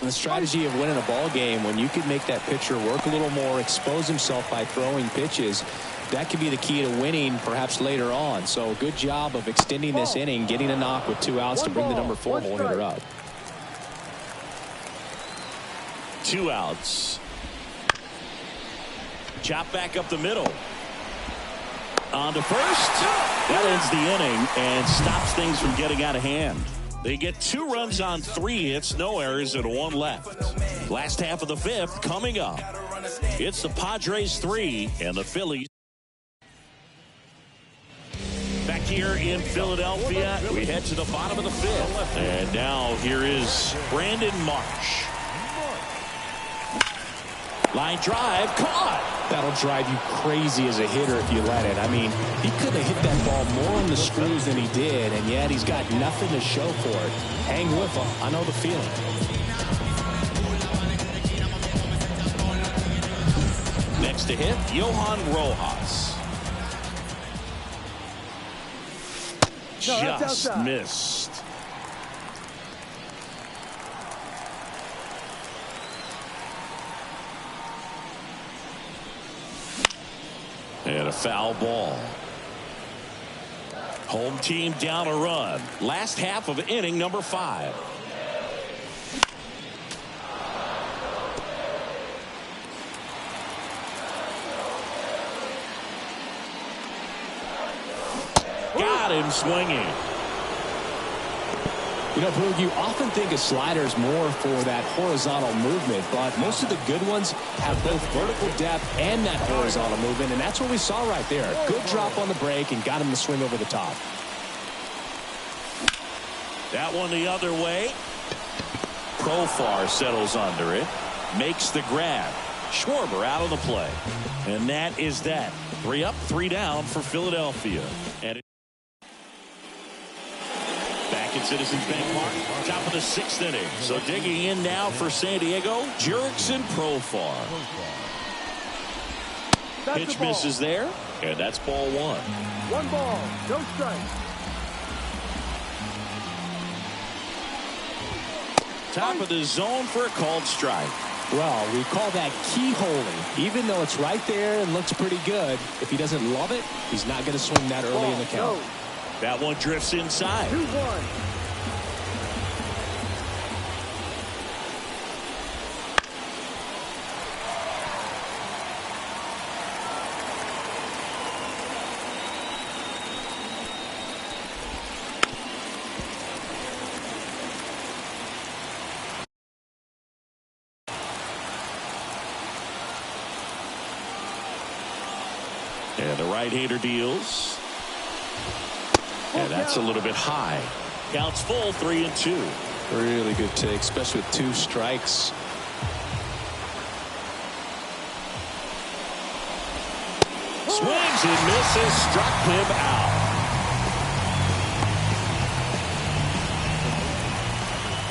The strategy of winning a ball game, when you can make that pitcher work a little more, expose himself by throwing pitches, that could be the key to winning perhaps later on. So good job of extending this inning, getting a knock with 2 outs to bring the number 4 hole hitter up. 2 outs. Chop back up the middle. On to first. That ends the inning and stops things from getting out of hand. They get 2 runs on 3 hits, no errors, and 1 left. Last half of the 5th coming up. It's the Padres 3 and the Phillies. Back here in Philadelphia, we head to the bottom of the 5th. And now here is Brandon Marsh. Line drive, caught. That'll drive you crazy as a hitter if you let it. I mean, he could have hit that ball more on the screws than he did, and yet he's got nothing to show for it. Hang with him. I know the feeling. Next to hit, Johan Rojas. Just missed. And a foul ball. Home team down a run. Last half of inning number 5. Got him swinging. You know, Boog, you often think of sliders more for that horizontal movement, but most of the good ones have both vertical depth and that horizontal movement, and that's what we saw right there. Good drop on the break and got him to swing over the top. That one the other way. Profar settles under it. Makes the grab. Schwarber out of the play. And that is that. 3 up, 3 down for Philadelphia. And back at Citizens Bank Park, top of the 6th inning. So digging in now for San Diego, Jurickson Profar. Pitch misses there, and that's ball 1. 1 ball, no strike. Top of the zone for a called strike. Well, we call that keyholing. Even though it's right there and looks pretty good, if he doesn't love it, he's not going to swing that early in the count. No. That one drifts inside. 2-1. And the right-hander deals. And that's a little bit high. Counts full, 3-2. Really good take, especially with 2 strikes. Swings and misses, struck him out.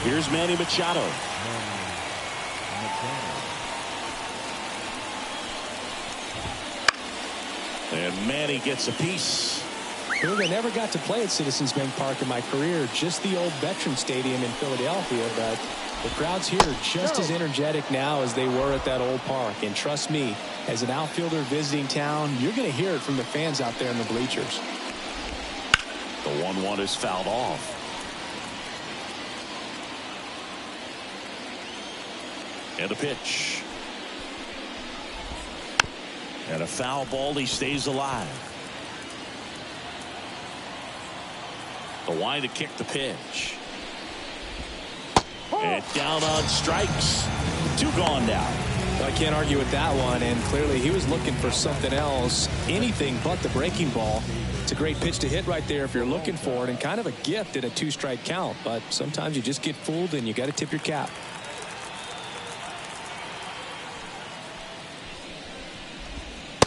Here's Manny Machado. And Manny gets a piece. I never got to play at Citizens Bank Park in my career, just the old Veteran Stadium in Philadelphia, but the crowds here are just as energetic now as they were at that old park. And trust me, as an outfielder visiting town, you're going to hear it from the fans out there in the bleachers. The 1-1 is fouled off. And a pitch. And a foul ball, he stays alive. The line to kick the pitch. And down on strikes. 2 gone now. I can't argue with that one, and clearly he was looking for something else, anything but the breaking ball. It's a great pitch to hit right there if you're looking for it, and kind of a gift at a 2-strike count, but sometimes you just get fooled and you got to tip your cap.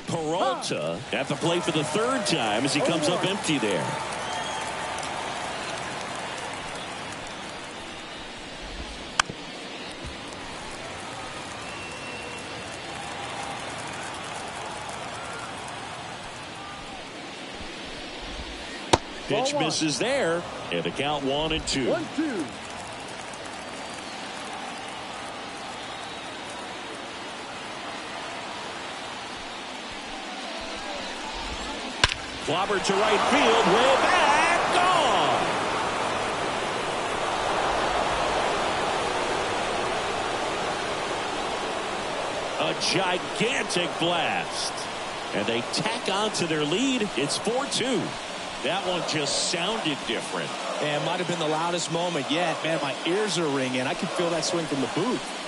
Peralta at the plate for the 3rd time as he comes up empty there. Pitch misses there, and the count 1-2. 1-2. Clobbered to right field, way back, gone. A gigantic blast. And they tack on to their lead. It's 4-2. That one just sounded different. And it might have been the loudest moment yet. Man, my ears are ringing. I can feel that swing from the booth.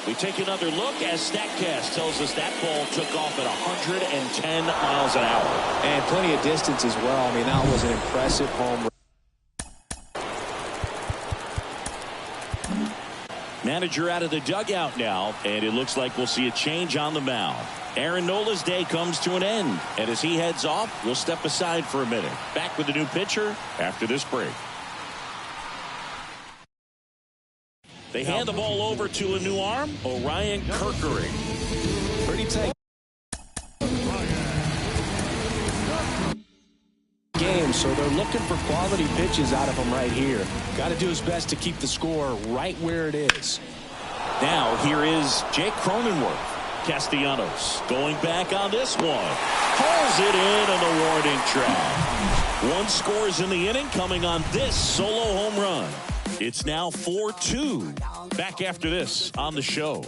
We take another look as StatCast tells us that ball took off at 110 miles an hour. And plenty of distance as well. I mean, that was an impressive home run. Manager out of the dugout now, and it looks like we'll see a change on the mound. Aaron Nola's day comes to an end, and as he heads off, we'll step aside for a minute. Back with the new pitcher after this break. They hand the ball over to a new arm, Orion Kerkering. Pretty tight game, so they're looking for quality pitches out of him right here. Got to do his best to keep the score right where it is. Now here is Jake Cronenworth. Castellanos going back on this one. Pulls it in on the warning track. One scores in the inning coming on this solo home run. It's now 4-2. Back after this on the show.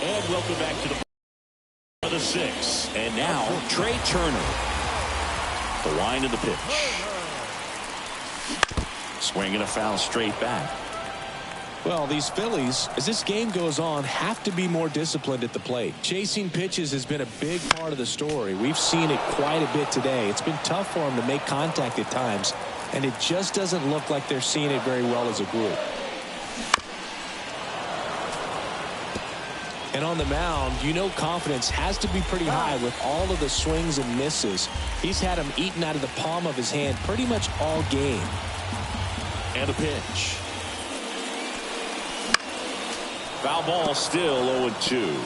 And welcome back to the 6th. And now Trey Turner. The wind of the pitch. Swinging a foul straight back. Well, these Phillies, as this game goes on, have to be more disciplined at the plate. Chasing pitches has been a big part of the story. We've seen it quite a bit today. It's been tough for them to make contact at times, and it just doesn't look like they're seeing it very well as a group. And on the mound, you know confidence has to be pretty high with all of the swings and misses. He's had them eaten out of the palm of his hand pretty much all game. And a pitch. Foul ball, still 0-2.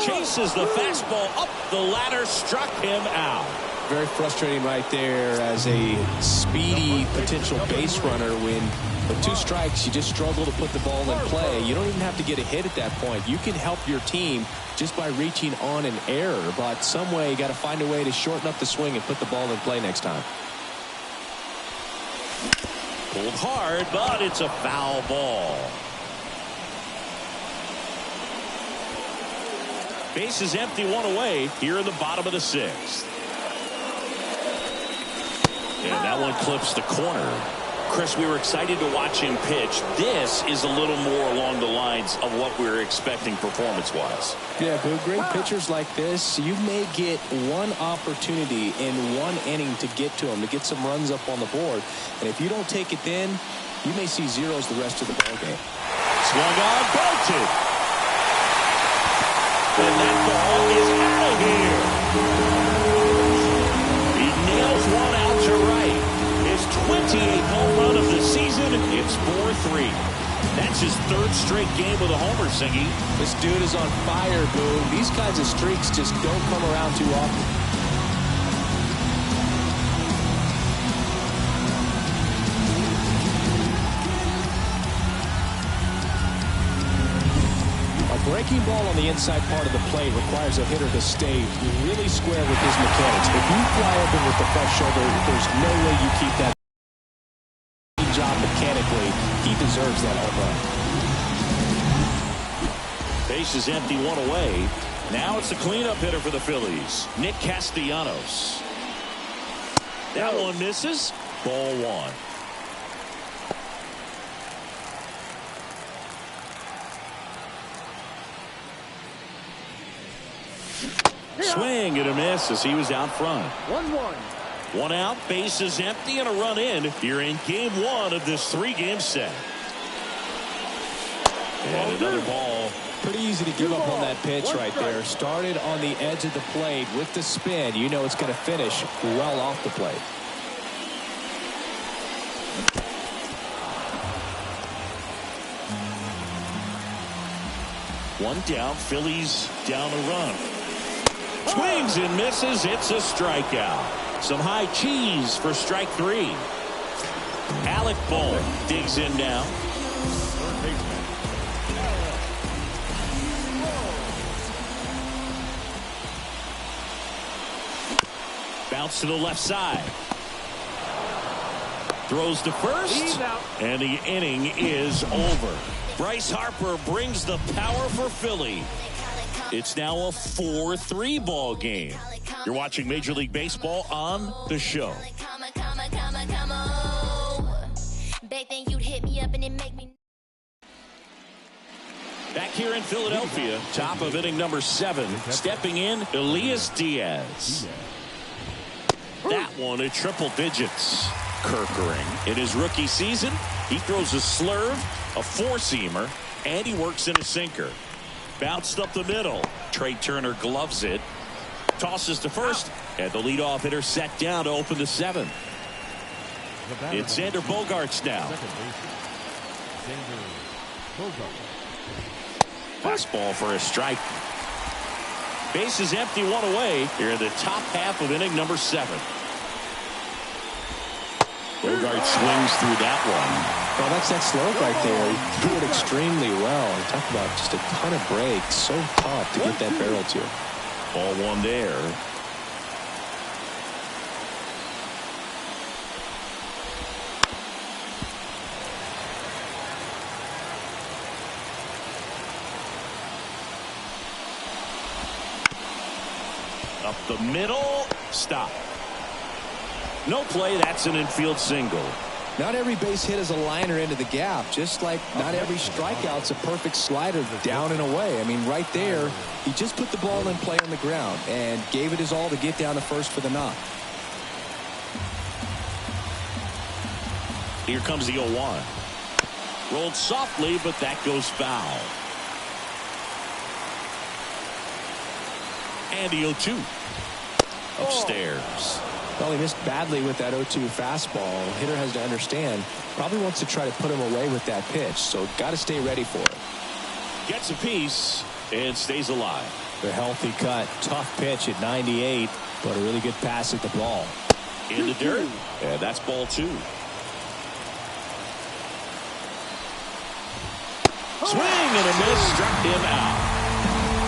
Chases the fastball up the ladder, struck him out. Very frustrating right there as a speedy potential base runner when with 2 strikes you just struggle to put the ball in play. You don't even have to get a hit at that point. You can help your team just by reaching on an error, but some way you got to find a way to shorten up the swing and put the ball in play next time. Pulled hard, but it's a foul ball. Base is empty, 1 away here in the bottom of the 6th. And that one clips the corner. Chris, we were excited to watch him pitch. This is a little more along the lines of what we were expecting performance-wise. Yeah, but great pitchers like this, you may get one opportunity in one inning to get to them, to get some runs up on the board. And if you don't take it then, you may see zeros the rest of the ballgame. Swung on, bolted. And that ball is out of here. He nails one out to right. His 28th home run of the season. It's 4-3. That's his 3rd straight game with a homer, Singy. This dude is on fire, Boone. These kinds of streaks just don't come around too often. A breaking ball on the inside part of the plate requires a hitter to stay really square with his mechanics. If you fly open with the fresh shoulder, there's no way you keep that job mechanically. He deserves that home run. Base is empty, 1 away. Now it's the cleanup hitter for the Phillies, Nick Castellanos. That one misses. Ball 1. Swing and a miss as he was out front. 1-1. 1 out, base is empty, and a run in here in game 1 of this 3-game set. And another ball. Pretty easy to give up on that pitch right there. Started on the edge of the plate with the spin. You know it's going to finish well off the plate. One down, Phillies down a run. Swings and misses. It's a strikeout. Some high cheese for strike 3. Alec Bohm digs in now. Bounce to the left side. Throws to first. And the inning is over. Bryce Harper brings the power for Philly. It's now a 4-3 ball game. You're watching Major League Baseball on The Show. Back here in Philadelphia, top of inning number 7, stepping in, Elias Diaz. That one at triple digits. Kerkering in his rookie season, he throws a slurve, a four-seamer, and he works in a sinker. Bounced up the middle. Trey Turner gloves it. Tosses to first, and the leadoff hitter set down to open the 7th. It's Xander Bogaerts now. Fastball for a strike. Base is empty, 1 away here in the top half of inning number 7. Bogaerts swings through that one. Well, that's that slope right there. He threw it extremely well. Talk about just a ton of breaks. So tough to get that barrel to. Ball 1 there. Up the middle. Stop. No play. That's an infield single. Not every base hit is a liner into the gap, just like not every strikeout's a perfect slider down and away. I mean, right there, he just put the ball in play on the ground and gave it his all to get down to first for the knock. Here comes the 0-1. Rolled softly, but that goes foul. And the 0-2. Upstairs. Well, he missed badly with that 0-2 fastball. Hitter has to understand, probably wants to try to put him away with that pitch, so got to stay ready for it. Gets a piece and stays alive. The healthy cut, tough pitch at 98, but a really good pass at the ball. In the dirt, and that's ball 2. Swing and a miss, struck him out.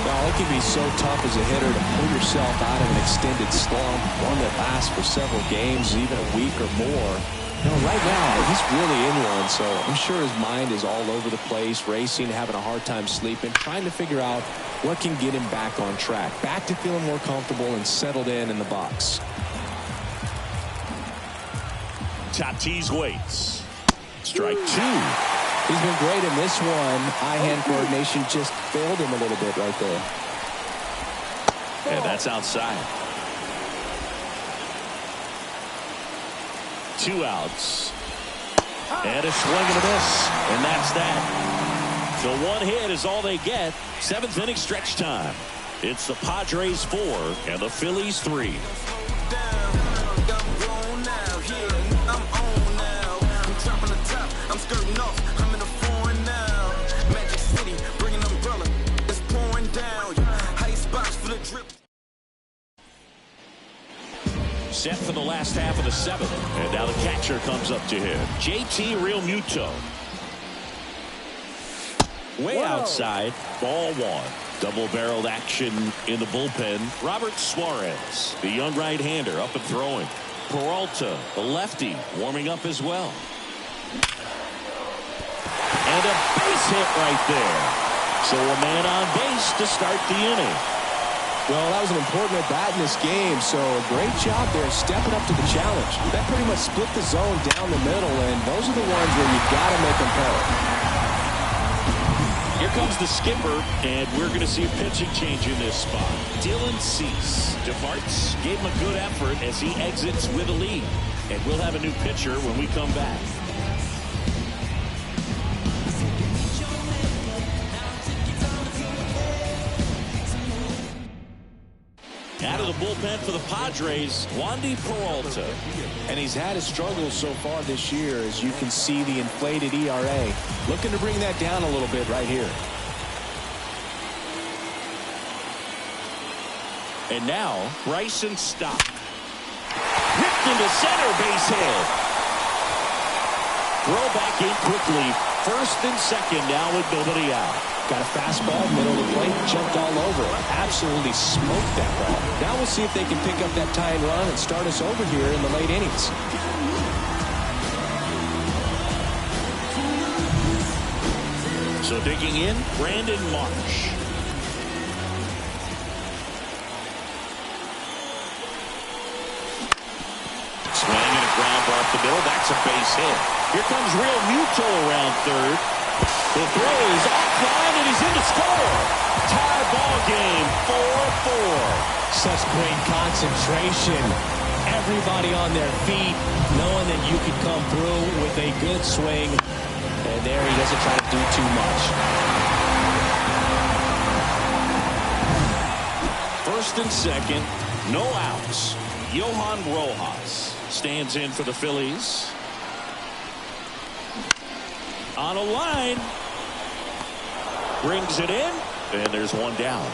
Well, it can be so tough as a hitter to pull yourself out of an extended slump, one that lasts for several games, even a week or more. You know, right now, he's really in one, so I'm sure his mind is all over the place, racing, having a hard time sleeping, trying to figure out what can get him back on track, back to feeling more comfortable and settled in the box. Tatis waits. Strike 2. He's been great in this one. Eye-hand coordination just failed him a little bit right there. And that's outside. 2 outs. And a swing and a miss. And that's that. So 1 hit is all they get. 7th inning stretch time. It's the Padres 4 and the Phillies 3. I'm skirting off. I'm in a foreign now. Magic City, bring an umbrella. It's pouring down. Ice box for the drip. Set for the last half of the 7th. And now the catcher comes up to him. JT Realmuto. Way outside. Ball 1. Double-barreled action in the bullpen. Robert Suarez, the young right-hander, up and throwing. Peralta, the lefty, warming up as well. And a base hit right there. So a man on base to start the inning. Well, that was an important at-bat in this game, so great job there stepping up to the challenge. That pretty much split the zone down the middle, and those are the ones where you got to make them pay. Here comes the skipper, and we're going to see a pitching change in this spot. Dylan Cease departs, gave him a good effort as he exits with a lead. And we'll have a new pitcher when we come back. Out of the bullpen for the Padres, Wandy Peralta. And he's had his struggles so far this year, as you can see the inflated ERA. Looking to bring that down a little bit right here. And now Bryson Stott. Ripped into center, base hit. Throw back in quickly. First and second now with nobody out. Got a fastball, middle of the plate, jumped all over it. Absolutely smoked that ball. Now we'll see if they can pick up that tying run and start us over here in the late innings. So digging in, Brandon Marsh. Swinging a ground ball off the middle. That's a base hit. Here comes Real Muto around third. The throw is offline and he's in to score. Tie ball game, 4-4. Such great concentration. Everybody on their feet, knowing that you could come through with a good swing. And there he doesn't try to do too much. First and second, no outs. Johan Rojas stands in for the Phillies. On a line. Brings it in. And there's one down.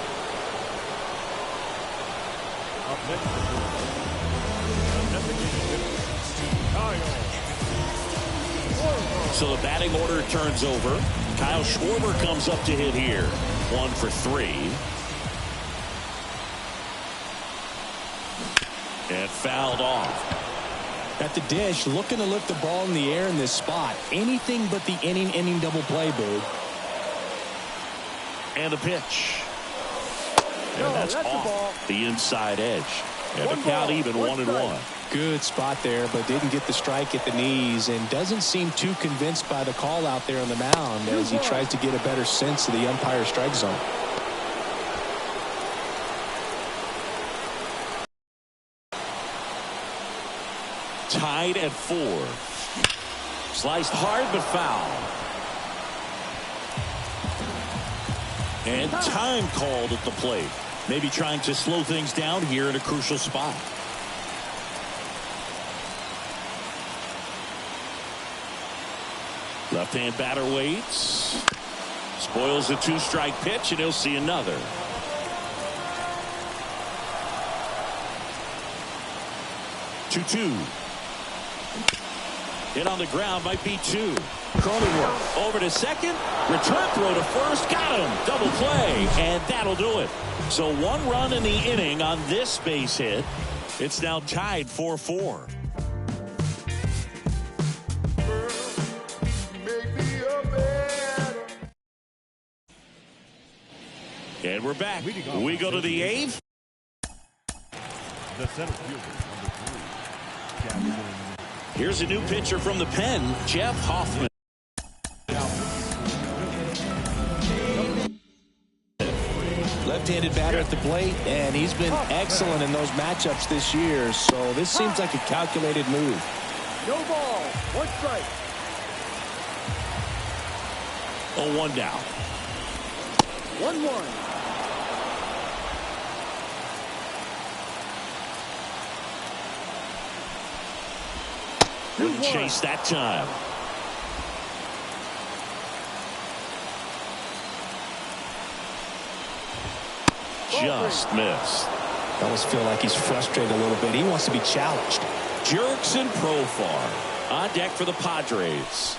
So the batting order turns over. Kyle Schwarber comes up to hit here. 1 for 3. And fouled off. At the dish, looking to lift the ball in the air in this spot. Anything but the inning double play, Boog. And a pitch. And that's off the inside edge. And the count even 1-1. Good spot there, but didn't get the strike at the knees and doesn't seem too convinced by the call out there on the mound as he tries to get a better sense of the umpire strike zone. Tied at 4. Sliced hard but foul. And time called at the plate. Maybe trying to slow things down here in a crucial spot. Left-hand batter waits. Spoils a 2-strike pitch, and he'll see another. Two. Hit on the ground, might be 2. Cronenworth over to second. Return throw to first. Got him. Double play, and that'll do it. So 1 run in the inning on this base hit. It's now tied 4-4. And we're back. We go to the 8th. The center fielder, number 3. Here's a new pitcher from the pen, Jeff Hoffman. Left-handed batter at the plate, and he's been excellent in those matchups this year, so this seems like a calculated move. No ball, 1 strike. 0-1 down. 1-1. Wouldn't chase that time. Just missed. I almost feel like he's frustrated a little bit. He wants to be challenged. Jerks and Profar on deck for the Padres.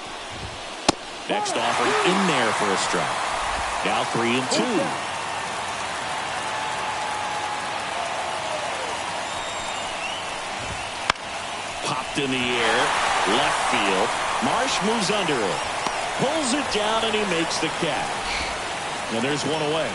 Next offer in there for a strike. Now 3-2. Popped in the air, left field. Marsh moves under it, pulls it down, and he makes the catch. And there's one away.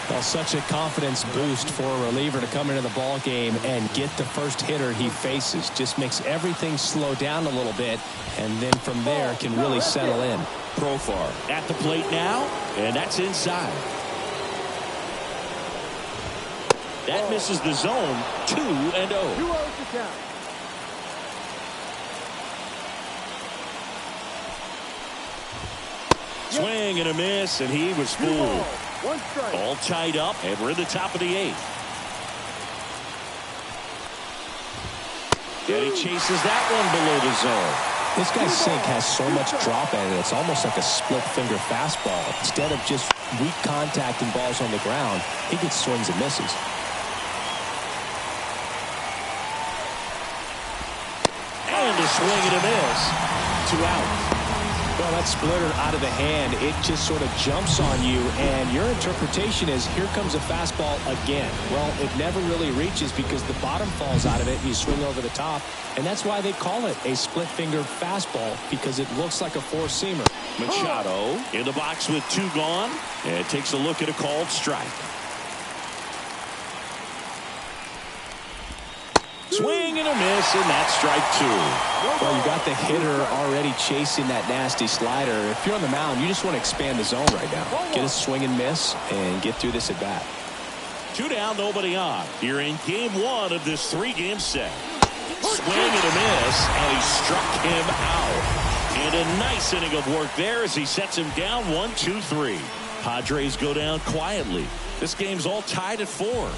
Well, such a confidence boost for a reliever to come into the ball game and get the first hitter he faces. Just makes everything slow down a little bit, and then from there can really settle in. Profar at the plate now, and that's inside. That misses the zone. 2-0. 2-0 to count. Swing and a miss, and he was fooled. 1 strike. All tied up, and we're in the top of the 8th. And he chases that one below the zone. This guy's sink has so much drop in it. It's almost like a split finger fastball. Instead of just weak contact and balls on the ground, he gets swings and misses. swing and a miss. 2 out. Well, that splitter out of the hand, it just sort of jumps on you, and your interpretation is, here comes a fastball again. Well, it never really reaches because the bottom falls out of it, and you swing over the top, and that's why they call it a split-finger fastball, because it looks like a four-seamer. Machado in the box with 2 gone, and takes a look at a called strike. Swing and a miss, and that's strike 2. Well, you got the hitter already chasing that nasty slider. If you're on the mound, you just want to expand the zone right now. Get a swing and miss and get through this at bat. 2 down, nobody on. Here in game 1 of this 3-game set. Swing and a miss, and he struck him out. And a nice inning of work there as he sets him down 1-2-3. Padres go down quietly. This game's all tied at 4.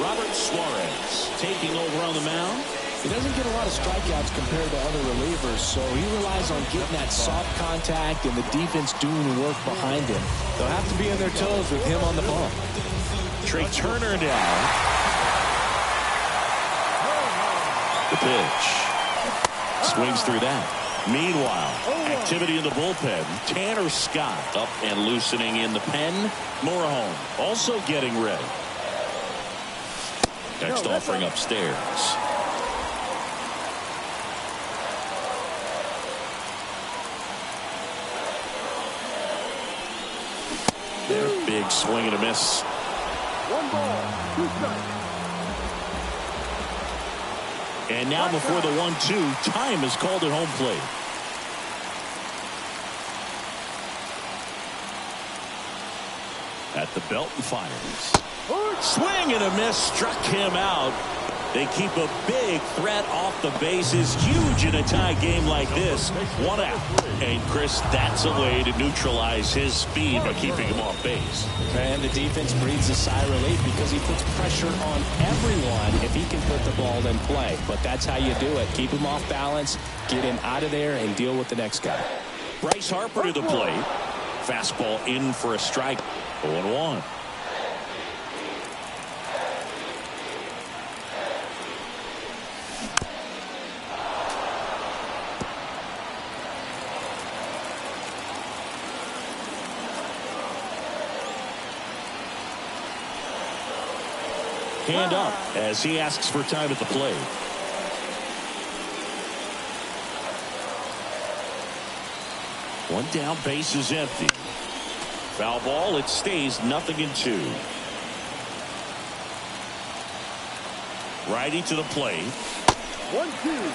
Robert Suarez taking over on the mound. He doesn't get a lot of strikeouts compared to other relievers, so he relies on getting that soft contact and the defense doing the work behind him. They'll have to be on their toes with him on the bump. Trey Turner down. The pitch. Swings through that. Meanwhile, activity in the bullpen. Tanner Scott up and loosening in the pen. Morejon also getting ready. Next offering upstairs. Their big swing and a miss. 1 ball, 2 strikes. And now before the 1-2, time is called at home plate. At the belt and fires. Swing and a miss, struck him out. They keep a big threat off the bases. Huge in a tie game like this. 1 out. And Chris, that's a way to neutralize his speed by keeping him off base. And the defense breathes a sigh of relief because he puts pressure on everyone if he can put the ball in play. But that's how you do it. Keep him off balance, get him out of there, and deal with the next guy. Bryce Harper to the plate. Fastball in for a strike. 0-1. Hand up as he asks for time at the plate. One down, base is empty. Foul ball, it stays 0-2. Righty to the plate. 1-2.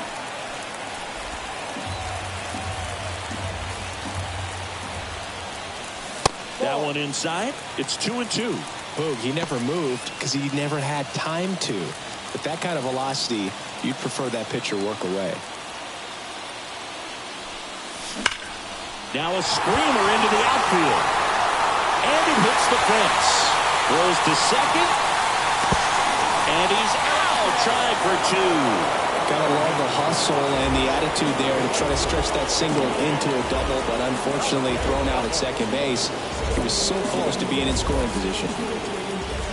That one inside. It's 2-2. Boog, he never moved because he never had time to. With that kind of velocity, you'd prefer that pitcher work away. Now a screamer into the outfield. And it hits the fence. Throws to second. And he's out. Trying for 2. Gotta love the hustle and the attitude there to try to stretch that single into a double, but unfortunately thrown out at second base. He was so close to being in scoring position.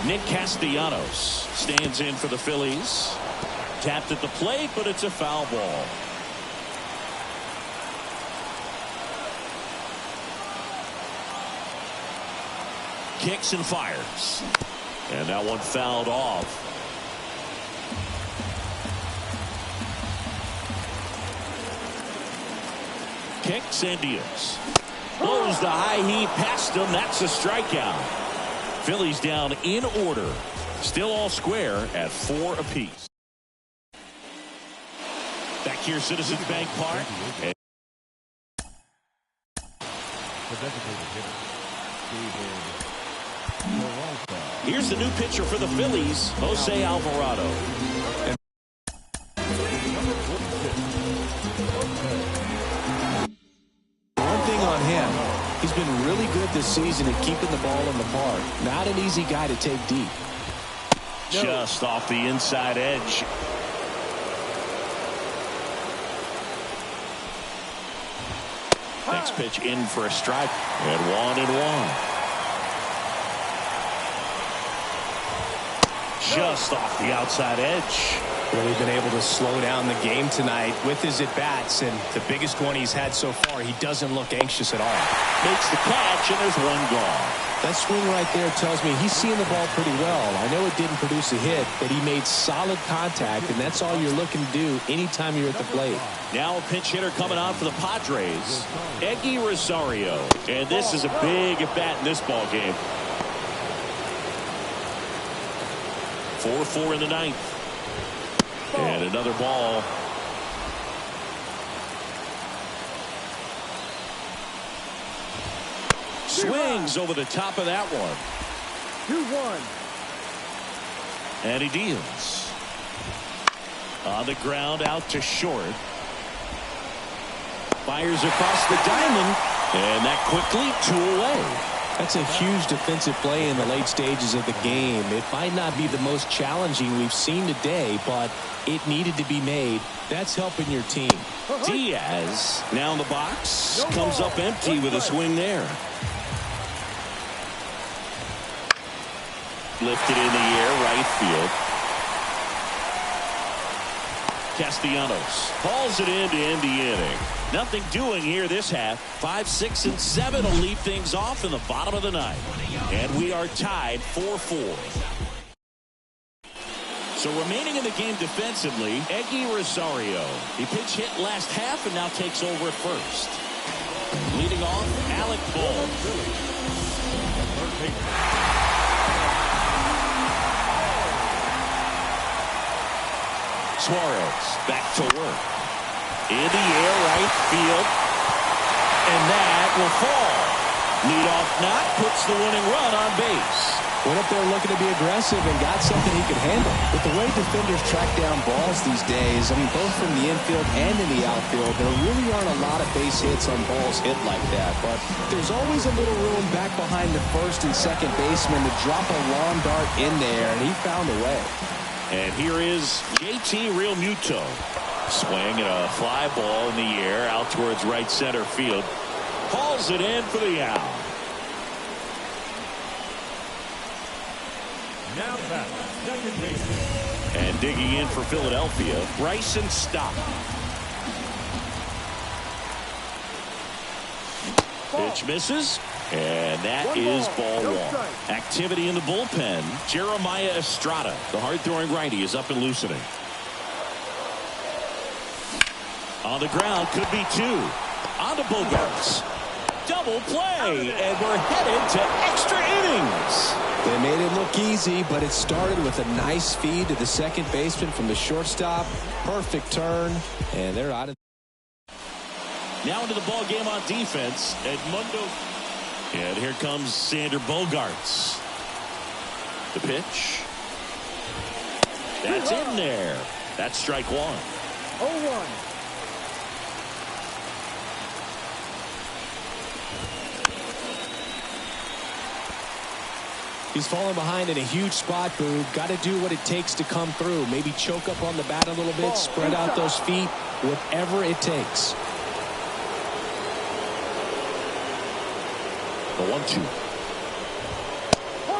Nick Castellanos stands in for the Phillies. Tapped at the plate, but it's a foul ball. Kicks and fires. And that one fouled off. Kicks and deals. Blows the high heat past him. That's a strikeout. Phillies down in order. Still all square at 4 apiece. Back here, Citizens Bank Park. Here's the new pitcher for the Phillies, Jose Alvarado. One thing on him, he's been really good this season at keeping the ball in the park. Not an easy guy to take deep. Just off the inside edge. Next pitch in for a strike. And 1-1. just off the outside edge. Really been able to slow down the game tonight with his at-bats, and the biggest one he's had so far, he doesn't look anxious at all. Makes the catch, and there's one gone. That swing right there tells me he's seeing the ball pretty well. I know it didn't produce a hit, but he made solid contact, and that's all you're looking to do anytime you're at the plate. Now a pinch hitter coming on for the Padres, Eggy Rosario. And this is a big at-bat in this ball game. 4-4 in the ninth. And another ball. Swings over the top of that one. 2-1. And he deals. On the ground, out to short. Fires across the diamond. And that quickly 2 away. That's a huge defensive play in the late stages of the game. It might not be the most challenging we've seen today, but it needed to be made. That's helping your team. Diaz now in the box. Comes up empty with a swing there. Lifted in the air, right field. Castellanos hauls it in to end the inning. Nothing doing here this half. 5, 6, and 7 will lead things off in the bottom of the ninth. And we are tied 4-4. So remaining in the game defensively, Eggy Rosario. He pinch hit last half and now takes over at first. Leading off, Alec Bohm. Suarez back to work. In the air, right field. And that will fall. Leadoff knock puts the winning run on base. Went up there looking to be aggressive and got something he could handle. With the way defenders track down balls these days, I mean, both from the infield and in the outfield, there really aren't a lot of base hits on balls hit like that. But there's always a little room back behind the first and second baseman to drop a long dart in there, and he found a way. And here is JT Realmuto. Swing and a fly ball in the air out towards right center field. Hauls it in for the out. Now back, second base. And digging in for Philadelphia, Bryson Stott. Pitch misses. And that is ball one. Activity in the bullpen. Jeremiah Estrada, the hard-throwing righty, is up and loosening. On the ground, could be 2. On to Bogarts. Double play, and we're headed to extra innings. They made it look easy, but it started with a nice feed to the second baseman from the shortstop. Perfect turn, and they're out of. Now into the ball game on defense, Edmundo. And here comes Sander Bogarts. The pitch. That's in there. That's strike one. 0-1. He's falling behind in a huge spot, Boog. Got to do what it takes to come through. Maybe choke up on the bat a little bit, spread out those feet, whatever it takes. The 1-2.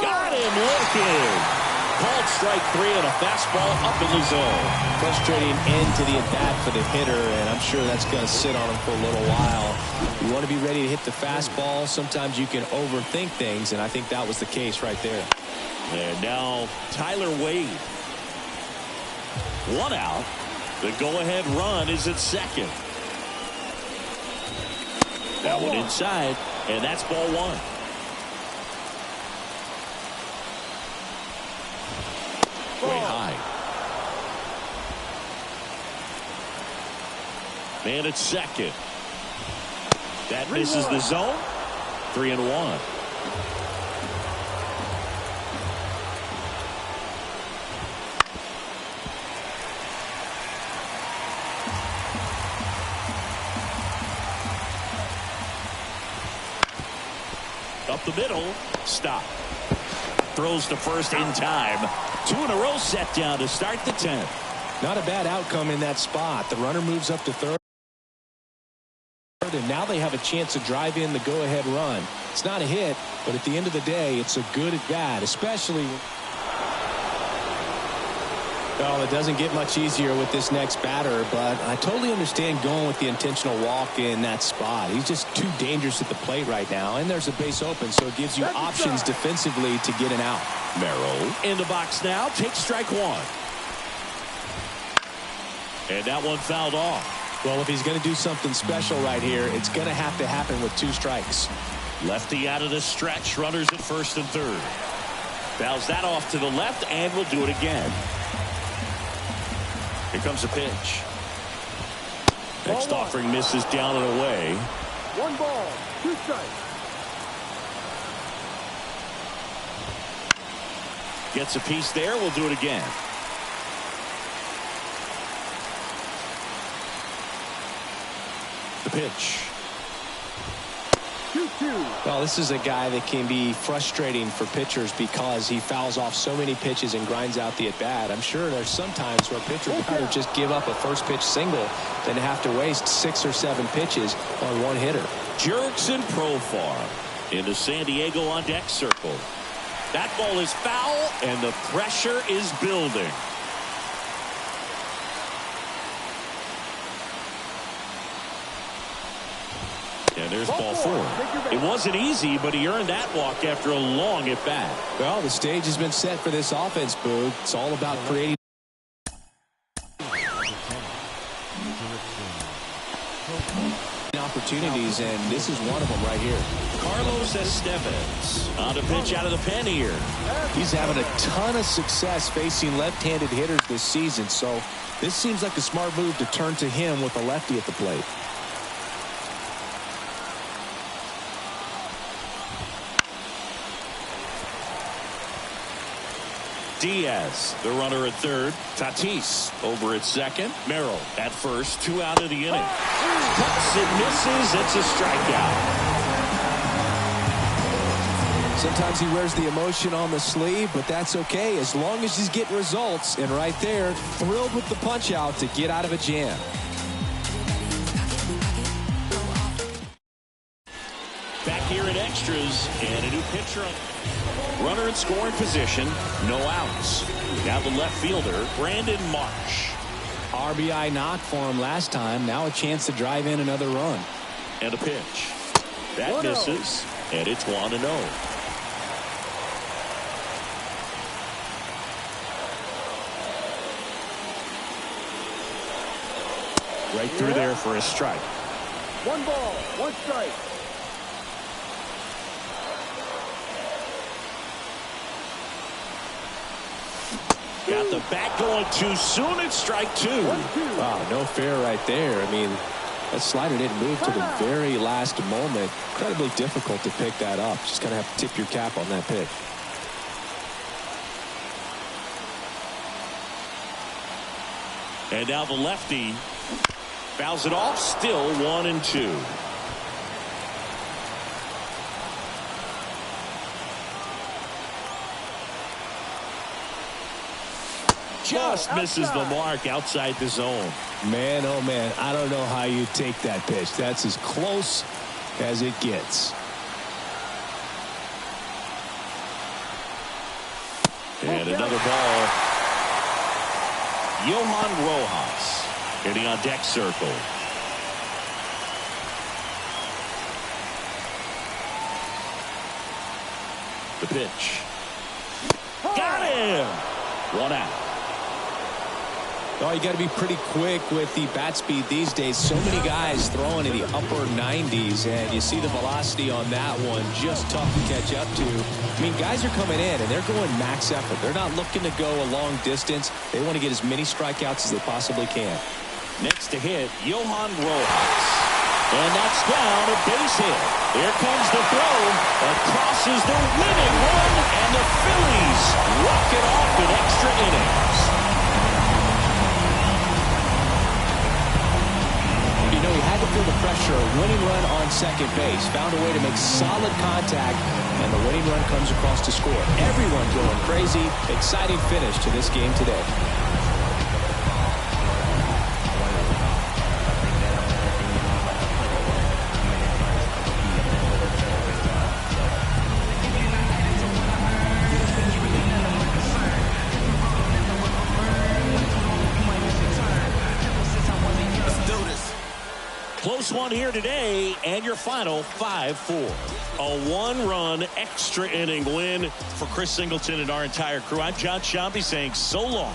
Got him looking. Called strike 3 and a fastball up in the zone. Frustrating end to the at-bat for the hitter, and I'm sure that's going to sit on him for a little while. You want to be ready to hit the fastball. Sometimes you can overthink things, and I think that was the case right there. And now Tyler Wade. 1 out. The go-ahead run is at second. That one inside, and that's ball 1. Way high. Man at second. That misses the zone. 3-1. Up the middle. Stop. Throws to first in time. 2 in a row set down to start the 10th. Not a bad outcome in that spot. The runner moves up to third, and now they have a chance to drive in the go-ahead run. It's not a hit, but at the end of the day, it's a good at-bat, especially. Well, it doesn't get much easier with this next batter, but I totally understand going with the intentional walk in that spot. He's just too dangerous at the plate right now, and there's a base open, so it gives you options defensively to get an out. Merrill in the box now, takes strike one. And that one fouled off. Well, if he's going to do something special right here, it's going to have to happen with 2 strikes. Lefty out of the stretch, runners at first and third. Fouls that off to the left, and will do it again. Here comes a pitch. Next offering misses down and away. 1 ball, 2 strikes. Gets a piece there. We'll do it again. The pitch. 2-2. Well, this is a guy that can be frustrating for pitchers because he fouls off so many pitches and grinds out the at-bat. I'm sure there's some times where a pitcher would rather just give up a first pitch single than have to waste 6 or 7 pitches on one hitter. Jurickson Profar into San Diego on deck circle. That ball is foul, and the pressure is building. And there's ball 4. It wasn't easy, but he earned that walk after a long at bat. Well, the stage has been set for this offense, Boog. It's all about creating opportunities, and this is one of them right here. Carlos Estevez on a pitch out of the pen here. He's having a ton of success facing left-handed hitters this season, so this seems like a smart move to turn to him with a lefty at the plate. Diaz, the runner at third. Tatis over at second. Merrill at first. 2 out of the inning. Cuts it, misses. It's a strikeout. Sometimes he wears the emotion on the sleeve, but that's okay as long as he's getting results. And right there, thrilled with the punch out to get out of a jam. Back here in extras, and a new pitcher on. Runner in scoring position, no outs. Now the left fielder, Brandon Marsh. RBI knock for him last time. Now a chance to drive in another run. And a pitch. That misses, and it's 1-0. Right through there for a strike. 1 ball, 1 strike. Got the bat going too soon. It's strike 2. Wow, no fair right there. I mean, that slider didn't move to the very last moment. Incredibly difficult to pick that up. Just going to have to tip your cap on that pick. And now the lefty fouls it off. Still 1-2. Just misses the mark outside the zone. Man, oh man, I don't know how you take that pitch. That's as close as it gets. And another ball. Johan Rojas hitting on deck circle. The pitch. Got him! 1 out. Oh, you got to be pretty quick with the bat speed these days. So many guys throwing in the upper 90s, and you see the velocity on that one. Just tough to catch up to. I mean, guys are coming in, and they're going max effort. They're not looking to go a long distance. They want to get as many strikeouts as they possibly can. Next to hit, Johan Rojas. And that's down, a base hit. Here comes the throw. That crosses the winning run, and the Phillies walk it off in extra innings. You know, he had to feel the pressure. A winning run on second base. Found a way to make solid contact, and the winning run comes across to score. Everyone going crazy. Exciting finish to this game today. close one here today, and your final 5-4. A one-run extra inning win for Chris Singleton and our entire crew. I'm John Shambi saying so long.